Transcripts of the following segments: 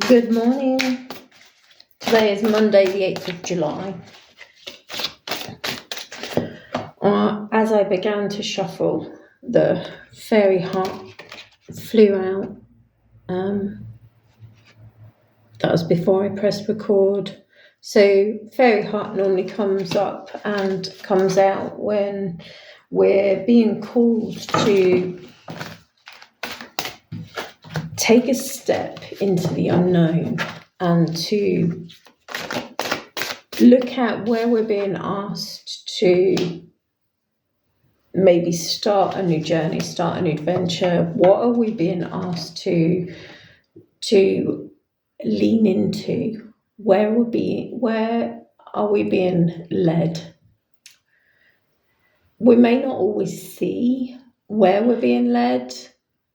Good morning. Today is Monday, the 8th of July. As I began to shuffle, the fairy heart flew out. That was before I pressed record. So fairy heart normally comes up and comes out when we're being called to take a step into the unknown and to look at where we're being asked to maybe start a new journey, start a new adventure. What are we being asked to lean into? Where are we being led? We may not always see where we're being led,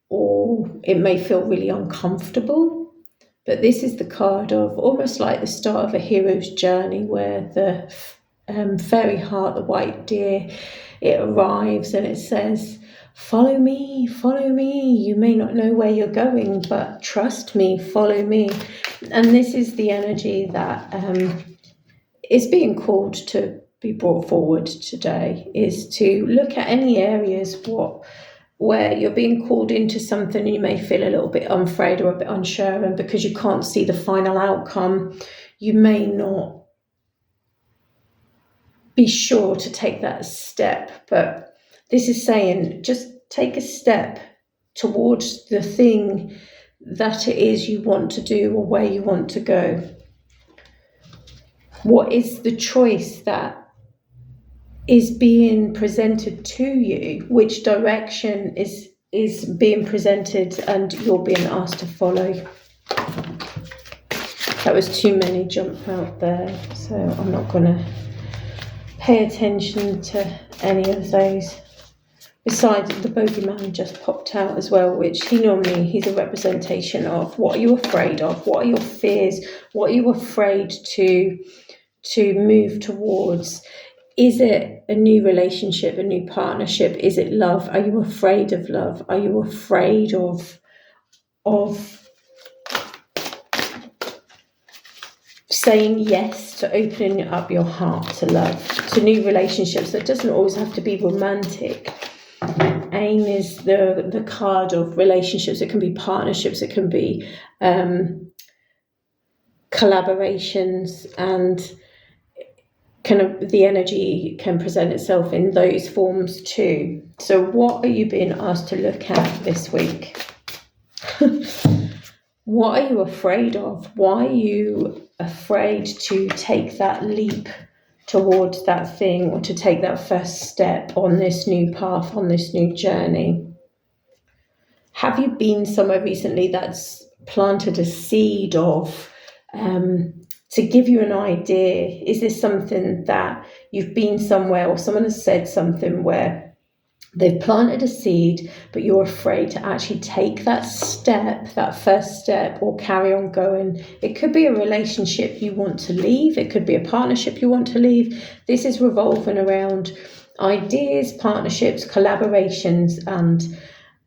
or it may feel really uncomfortable. But this is the card of almost like the start of a hero's journey, where the fairy heart, the white deer, it arrives and it says, follow me, you may not know where you're going, but trust me, follow me. And this is the energy that is being called to be brought forward today, is to look at any areas where you're being called into something and you may feel a little bit afraid or a bit unsure, and because you can't see the final outcome, you may not be sure to take that step. But this is saying, just take a step towards the thing that it is you want to do or where you want to go. What is the choice that is being presented to you? Which direction is being presented and you're being asked to follow? That was too many jump out there, so I'm not going to pay attention to any of those. Besides, the bogeyman just popped out as well, which he's a representation of what are you afraid of? What are your fears? What are you afraid to move towards? Is it a new relationship, a new partnership? Is it love? Are you afraid of love? Are you afraid of saying yes to opening up your heart to love, to new relationships? That doesn't always have to be romantic. AIM is the card of relationships. It can be partnerships, it can be collaborations, and kind of the energy can present itself in those forms too. So what are you being asked to look at this week? What are you afraid of? Why are you afraid to take that leap towards that thing, or to take that first step on this new path, on this new journey? Have you been somewhere recently that's planted a seed of, to give you an idea, is this something that you've been somewhere or someone has said something where they've planted a seed, but you're afraid to actually take that step, that first step, or carry on going? It could be a relationship you want to leave. It could be a partnership you want to leave. This is revolving around ideas, partnerships, collaborations, and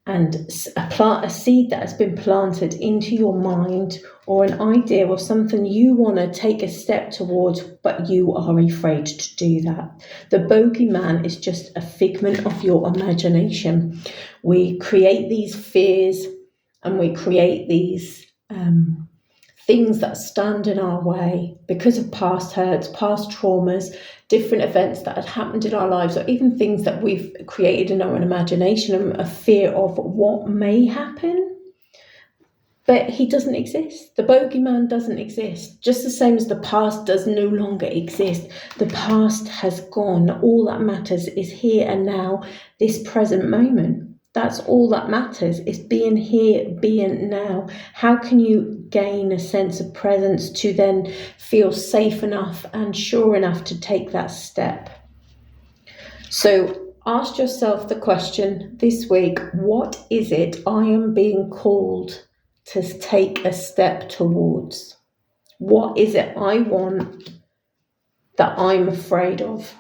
a seed that has been planted into your mind, or an idea or something you want to take a step towards, but you are afraid to do that. The bogeyman is just a figment of your imagination. We create these fears and we create these things that stand in our way because of past hurts, past traumas, different events that had happened in our lives, or even things that we've created in our own imagination, and a fear of what may happen. But he doesn't exist. The bogeyman doesn't exist. Just the same as the past does no longer exist. The past has gone. All that matters is here and now, this present moment. That's all that matters, is being here, being now. How can you gain a sense of presence to then feel safe enough and sure enough to take that step? So ask yourself the question this week, what is it I am being called to take a step towards? What is it I want that I'm afraid of?